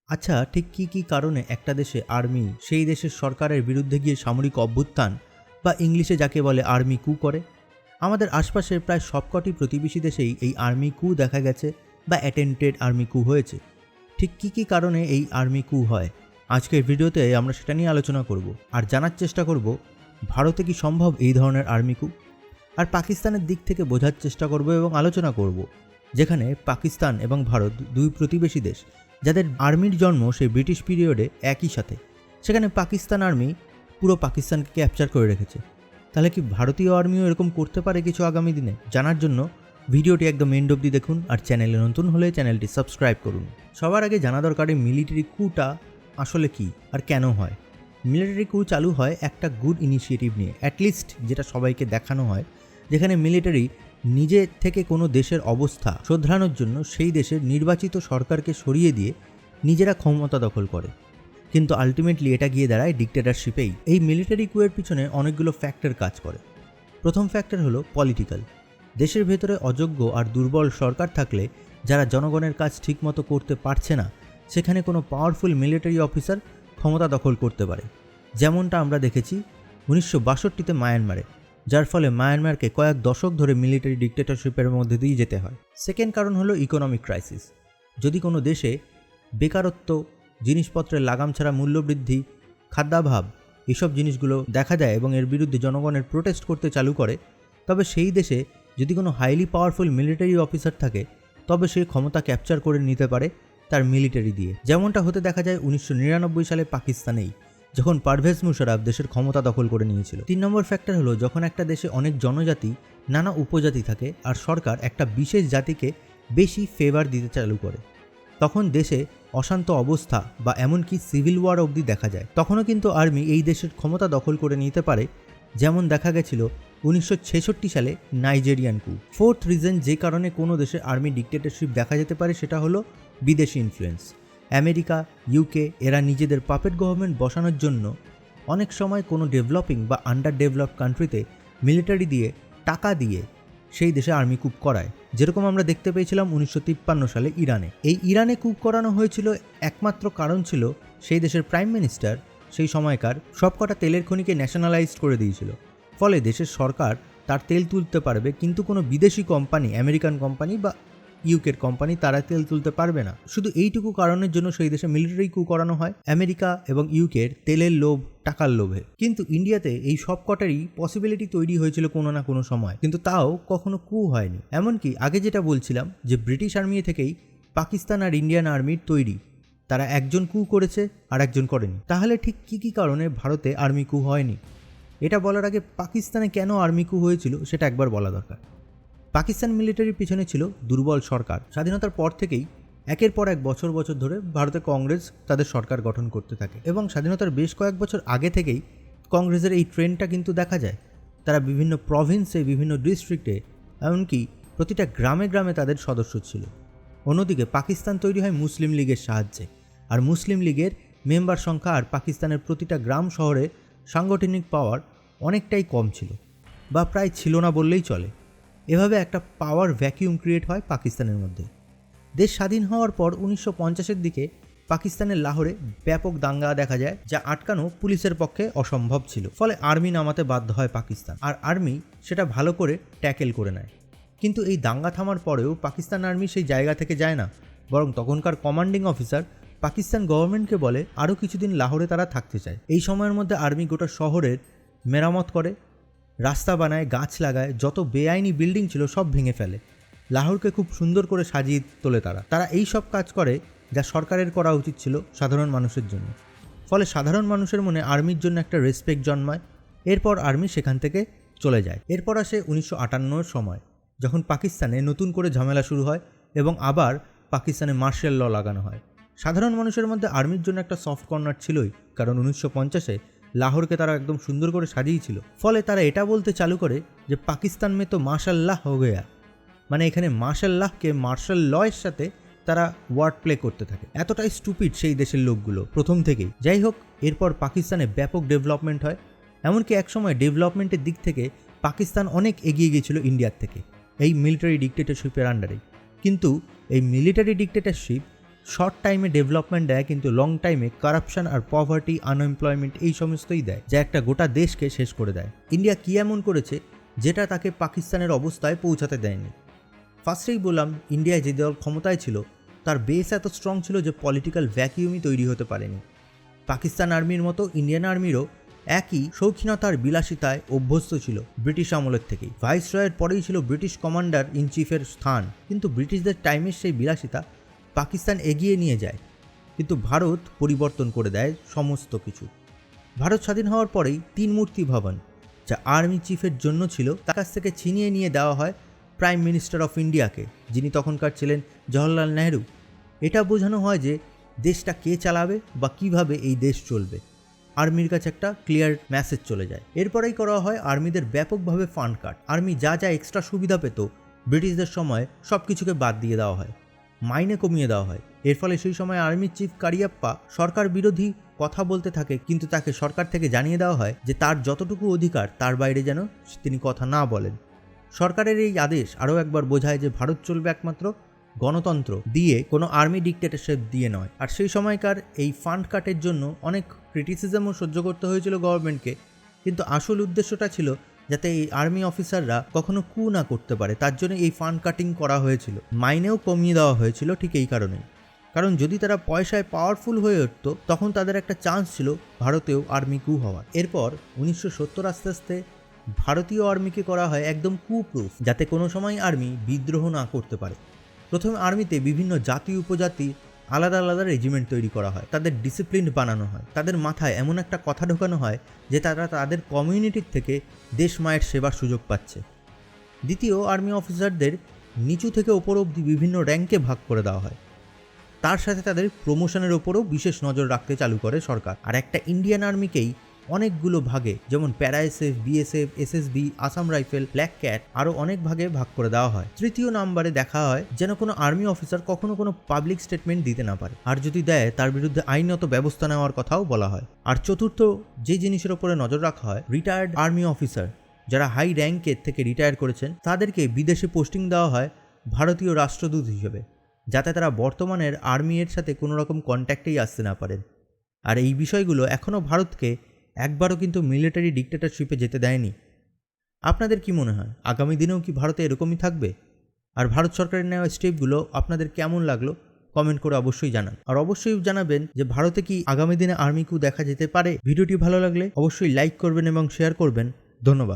আচ্ছা, ঠিক কী কারণে একটা দেশে আর্মি সেই দেশের সরকারের বিরুদ্ধে গিয়ে সামরিক অভ্যুত্থান বা ইংলিশে যাকে বলে আর্মি কু করে? আমাদের আশপাশের প্রায় সবকটি প্রতিবেশী দেশেই এই আর্মি কু দেখা গেছে বা অ্যাটেম্পটেড আর্মি কু হয়েছে। ঠিক কী কারণে এই আর্মি কু হয়, আজকের ভিডিওতে আমরা সেটা নিয়ে আলোচনা করব আর জানার চেষ্টা করব ভারতে কি সম্ভব এই ধরনের আর্মি কু, আর পাকিস্তানের দিক থেকে বোঝার চেষ্টা করব এবং আলোচনা করব যেখানে পাকিস্তান এবং ভারত দুই প্রতিবেশী দেশ যাদের আর্মির জন্ম সেই ব্রিটিশ পিরিয়ডে একই সাথে। সেখানে পাকিস্তান আর্মি পুরো পাকিস্তানকে ক্যাপচার করে রেখেছে। তাহলে কি ভারতীয় আর্মিও এরকম করতে পারে কিছু আগামী দিনে? জানার জন্য ভিডিওটি একদম এন্ড অবধি দেখুন, আর চ্যানেলে নতুন হলে চ্যানেলটি সাবস্ক্রাইব করুন। সবার আগে জানা দরকার এই মিলিটারি কুটা আসলে কি আর কেন হয়। মিলিটারি কু চালু হয় একটা গুড ইনিশিয়েটিভ নিয়ে, অ্যাটলিস্ট যেটা সবাইকে দেখানো হয়, যেখানে মিলিটারি নিজে থেকে কোনো দেশের অবস্থা শোধরানোর জন্য সেই দেশের নির্বাচিত সরকারকে সরিয়ে দিয়ে নিজেরা ক্ষমতা দখল করে। কিন্তু আলটিমেটলি এটা গিয়ে দাঁড়ায় ডিক্টেটরশিপেই। এই মিলিটারি কুয়ের পিছনে অনেকগুলো ফ্যাক্টর কাজ করে। প্রথম ফ্যাক্টর হলো পলিটিক্যাল। দেশের ভেতরে অযোগ্য আর দুর্বল সরকার থাকলে, যারা জনগণের কাজ ঠিকমতো করতে পারছে না, সেখানে কোনো পাওয়ারফুল মিলিটারি অফিসার ক্ষমতা দখল করতে পারে। যেমনটা আমরা দেখেছি 1962-তে মায়ানমারে, যার ফলে মায়ানমারকে কয়েক দশক ধরে মিলিটারি ডিক্টেটরশিপের মধ্যে দিয়ে যেতে হয়। সেকেন্ড কারণ হলো ইকোনমিক ক্রাইসিস। যদি কোনো দেশে বেকারত্ব, জিনিসপত্রের লাগাম ছাড়া মূল্যবৃদ্ধি, খাদ্যাভাব, এসব জিনিসগুলো দেখা যায় এবং এর বিরুদ্ধে জনগণের প্রোটেস্ট করতে চালু করে, তবে সেই দেশে যদি কোনো হাইলি পাওয়ারফুল মিলিটারি অফিসার থাকে, তবে সে ক্ষমতা ক্যাপচার করে নিতে পারে তার মিলিটারি দিয়ে। যেমনটা হতে দেখা যায় 1999 সালে পাকিস্তানেই, যখন পারভেজ মুশারফ দেশের ক্ষমতা দখল করে নিয়েছিল। 3 নম্বর ফ্যাক্টর হলো যখন একটা দেশে অনেক জনজাতি, নানা উপজাতি থাকে আর সরকার একটা বিশেষ জাতিকে বেশি ফেভার দিতে চালু করে, তখন দেশে অশান্ত অবস্থা বা এমনকি সিভিল ওয়ার অবধি দেখা যায়। তখনও কিন্তু আর্মি এই দেশের ক্ষমতা দখল করে নিতে পারে, যেমন দেখা গেছিল 1966 সালে নাইজেরিয়ান কু। ফোর্থ রিজন যে কারণে কোনো দেশে আর্মি ডিক্টেটরশিপ দেখা যেতে পারে সেটা হলো বিদেশি ইনফ্লুয়েন্স। আমেরিকা, ইউকে এরা নিজেদের পাপেট গভর্নমেন্ট বসানোর জন্য অনেক সময় কোনো ডেভেলপিং বা আন্ডার ডেভেলপড কান্ট্রিতে মিলিটারি দিয়ে, টাকা দিয়ে সেই দেশে আর্মি কুপ করায়। যেরকম আমরা দেখতে পেয়েছিলাম 1953 সালে ইরানে। এই ইরানে কুপ করানো হয়েছিল, একমাত্র কারণ ছিল সেই দেশের প্রাইম মিনিস্টার সেই সময়কার সবকটা তেলের খনিকে ন্যাশনালাইজড করে দিয়েছিল। ফলে দেশের সরকার তার তেল তুলতে পারবে, কিন্তু কোনো বিদেশি কোম্পানি, আমেরিকান কোম্পানি বা ইউকের কোম্পানি, তারা তেল তুলতে পারবে না। শুধু এইটুকু কারণের জন্য সেই দেশে মিলিটারি কু করানো হয়, আমেরিকা এবং ইউকের তেলের লোভ, টাকার লোভে। কিন্তু ইন্ডিয়াতে এই সব কটারই পসিবিলিটি তৈরি হয়েছিল কোনো না কোনো সময়, কিন্তু তাও কখনো কু হয়নি। এমনকি আগে যেটা বলছিলাম যে ব্রিটিশ আর্মি থেকেই পাকিস্তান আর ইন্ডিয়ান আর্মির তৈরি, তারা একজন কু করেছে আর একজন করেনি। তাহলে ঠিক কী কারণে ভারতে আর্মি কু হয়নি? এটা বলার আগে পাকিস্তানে কেন আর্মি কু হয়েছিল সেটা একবার বলা দরকার। পাকিস্তান মিলিটারির পিছনে ছিল দুর্বল সরকার। স্বাধীনতার পর থেকেই একের পর এক বছর ধরে ভারতে কংগ্রেস তাদের সরকার গঠন করতে থাকে, এবং স্বাধীনতার বেশ কয়েক বছর আগে থেকেই কংগ্রেসের এই ট্রেন্ডটা কিন্তু দেখা যায়। তারা বিভিন্ন প্রভিন্সে, বিভিন্ন ডিস্ট্রিক্টে, এমনকি প্রতিটা গ্রামে গ্রামে তাদের সদস্য ছিল। অন্যদিকে পাকিস্তান তৈরি হয় মুসলিম লীগের সাহায্যে, আর মুসলিম লীগের মেম্বার সংখ্যা আর পাকিস্তানের প্রতিটা গ্রাম শহরে সাংগঠনিক পাওয়ার অনেকটাই কম ছিল, বা প্রায় ছিল না বললেই চলে। এভাবে একটা পাওয়ার ভ্যাকিউম ক্রিয়েট হয় পাকিস্তানের মধ্যে। দেশ স্বাধীন হওয়ার পর 1950-এর দিকে পাকিস্তানের লাহোরে ব্যাপক দাঙ্গা দেখা যায়, যা আটকানো পুলিশের পক্ষে অসম্ভব ছিল। ফলে আর্মি নামাতে বাধ্য হয় পাকিস্তান, আর আর্মি সেটা ভালো করে ট্যাকেল করে নেয়। কিন্তু এই দাঙ্গা থামার পরেও পাকিস্তান আর্মি সেই জায়গা থেকে যায় না, বরং তখনকার কমান্ডিং অফিসার পাকিস্তান গভর্নমেন্টকে বলে আরও কিছুদিন লাহোরে তারা থাকতে চায়। এই সময়ের মধ্যে আর্মি গোটা শহরের মেরামত করে, রাস্তা বানায়, গাছ লাগায়, যত বেআইনি বিল্ডিং ছিল সব ভেঙে ফেলে, লাহোরকে খুব সুন্দর করে সাজিয়ে তোলে। তারা এই সব কাজ করে যা সরকারের করা উচিত ছিল সাধারণ মানুষের জন্য। ফলে সাধারণ মানুষের মনে আর্মির জন্য একটা রেসপেক্ট জন্মায়। এরপর আর্মি সেখান থেকে চলে যায়। এরপর আসে 1958-এর সময়, যখন পাকিস্তানে নতুন করে ঝামেলা শুরু হয় এবং আবার পাকিস্তানে মার্শাল ল লাগানো হয়। সাধারণ মানুষের মধ্যে আর্মির জন্য একটা সফট কর্নার ছিলই, কারণ 1950-এ লাহোরকে তারা একদম সুন্দর করে সাজিয়েছিল। ফলে তারা এটা বলতে চালু করে যে পাকিস্তান মে তো মাশাল্লাহ হো গয়া, মানে এখানে মাশাল্লাহকে মার্শাল লয়ের সাথে তারা ওয়ার্ড প্লে করতে থাকে। এতটাই স্টুপিড সেই দেশের লোকগুলো প্রথম থেকেই। যাই হোক, এরপর পাকিস্তানে ব্যাপক ডেভেলপমেন্ট হয়, এমনকি একসময় ডেভেলপমেন্টের দিক থেকে পাকিস্তান অনেক এগিয়ে গিয়েছিল ইন্ডিয়ার থেকে, এই মিলিটারি ডিক্টেটরশিপের আন্ডারে। কিন্তু এই মিলিটারি ডিক্টেটরশিপ শর্ট টাইমে ডেভেলপমেন্ট দেয়, কিন্তু লং টাইমে কারাপশন আর পভার্টি, আনএমপ্লয়মেন্ট এই সমস্তই দেয়, যা একটা গোটা দেশকে শেষ করে দেয়। ইন্ডিয়া কি এমন করেছে যেটা তাকে পাকিস্তানের অবস্থায় পৌঁছাতে দেয়নি? ফার্স্টেই বললাম, ইন্ডিয়ায় যে দল ক্ষমতায় ছিল তার বেস এত স্ট্রং ছিল যে পলিটিক্যাল ভ্যাকিউমই তৈরি হতে পারেনি। পাকিস্তান আর্মির মতো ইন্ডিয়ান আর্মিরও একই শৌখিনতার বিলাসিতায় অভ্যস্ত ছিল ব্রিটিশ আমলের থেকেই। ভাইসরয়ের পরেই ছিল ব্রিটিশ কমান্ডার ইন চিফের স্থান, কিন্তু ব্রিটিশদের টাইমের সেই বিলাসিতা পাকিস্তান এগিয়ে নিয়ে যায়, কিন্তু ভারত পরিবর্তন করে দেয় সমস্ত কিছু। ভারত স্বাধীন হওয়ার পরেই 3 মূর্তি ভবন, যা আর্মি চিফের জন্য ছিল, তার কাছ থেকে ছিনিয়ে নিয়ে দেওয়া হয় প্রাইম মিনিস্টার অফ ইন্ডিয়াকে, যিনি তখনকার ছিলেন জওহরলাল নেহরু। এটা বোঝানো হয় যে দেশটা কে চালাবে বা কিভাবে এই দেশ চলবে। আর্মির কাছে একটা ক্লিয়ার মেসেজ চলে যায়। এরপরেই করা হয় আর্মিদের ব্যাপকভাবে ফান্ড কাট। আর্মি যা যা এক্সট্রা সুবিধা পেত ব্রিটিশদের সময় সব কিছুকে বাদ দিয়ে দেওয়া হয়, মাইনে কমিয়ে দেওয়া হয়। এর ফলে সেই সময় আর্মি চিফ কারিয়াপ্পা সরকার বিরোধী কথা বলতে থাকে, কিন্তু তাকে সরকার থেকে জানিয়ে দেওয়া হয় যে তার যতটুকু অধিকার তার বাইরে যেন তিনি কথা না বলেন। সরকারের এই আদেশ আরও একবার বোঝায় যে ভারত চলবে একমাত্র গণতন্ত্র দিয়ে, কোনো আর্মি ডিক্টেটরশিপ দিয়ে নয়। আর সেই সময়কার এই ফান্ড কাটের জন্য অনেক ক্রিটিসিজমও সহ্য করতে হয়েছিল গভর্নমেন্টকে, কিন্তু আসল উদ্দেশ্যটা ছিল যাতে এই আর্মি অফিসাররা কখনো কু না করতে পারে, তার জন্য এই ফান্ড কাটিং করা হয়েছিল। মাইনেও কমিয়ে দেওয়া হয়েছিল ঠিক এই কারণেই, কারণ যদি তারা পয়সায় পাওয়ারফুল হয়ে উঠত তখন তাদের একটা চান্স ছিল ভারতেও আর্মি কু হওয়ার। এরপর 1970 আস্তে আস্তে ভারতীয় আর্মিকে করা হয় একদম কু প্রুফ, যাতে কোনো সময় আর্মি বিদ্রোহ না করতে পারে। প্রথমে আর্মিতে বিভিন্ন জাতি উপজাতি আলাদা আলাদা রেজিমেন্ট তৈরি করা হয়, তাদের ডিসিপ্লিন বানানো হয়, তাদের মাথায় এমন একটা কথা ঢোকানো হয় যে তারা তাদের কমিউনিটির থেকে দেশ মায়ের সেবার সুযোগ পাচ্ছে। দ্বিতীয়, আর্মি অফিসারদের নিচু থেকে ওপর অবধি বিভিন্ন র্যাঙ্কে ভাগ করে দেওয়া হয়। তার সাথে তাদের প্রমোশনের ওপরও বিশেষ নজর রাখতে চালু করে সরকার। আর একটা ইন্ডিয়ান আর্মিকেই অনেকগুলো ভাগে, যেমন প্যারা SF, BSF, SSB, Assam rifle, black cat, আরও অনেক ভাগে ভাগ করে দেওয়া হয়। তৃতীয় নাম্বারে দেখা হয় যেন কোনো আর্মি অফিসার কখনো কোনো পাবলিক স্টেটমেন্ট দিতে না পারে, আর যদি দেয় তার বিরুদ্ধে আইনত ব্যবস্থা নেওয়ার কথাও বলা হয়। আর চতুর্থ যে জিনিসের ওপরে নজর রাখা হয়, রিটায়ার্ড আর্মি অফিসার যারা হাই র্যাঙ্কের থেকে রিটায়ার করেছেন তাদেরকে বিদেশে পোস্টিং দেওয়া হয় ভারতীয় রাষ্ট্রদূত হিসেবে, যাতে তারা বর্তমানের আর্মির সাথে কোনো রকম কন্ট্যাক্টেই আসতে না পারেন। আর এই বিষয়গুলো এখনও ভারতকে একবারও কিন্তু মিলিটারি ডিক্টেটরশিপে যেতে দেয়নি। আপনাদের কি মনে হয় আগামী দিনেও কি ভারতে এরকমই থাকবে? আর ভারত সরকারের নেওয়া স্টেপগুলো আপনাদের কেমন লাগলো কমেন্ট করে অবশ্যই জানান। আর অবশ্যই জানাবেন যে ভারতে কি আগামী দিনে আর্মি কু দেখা যেতে পারে। ভিডিওটি ভালো লাগলে অবশ্যই লাইক করবেন এবং শেয়ার করবেন। ধন্যবাদ।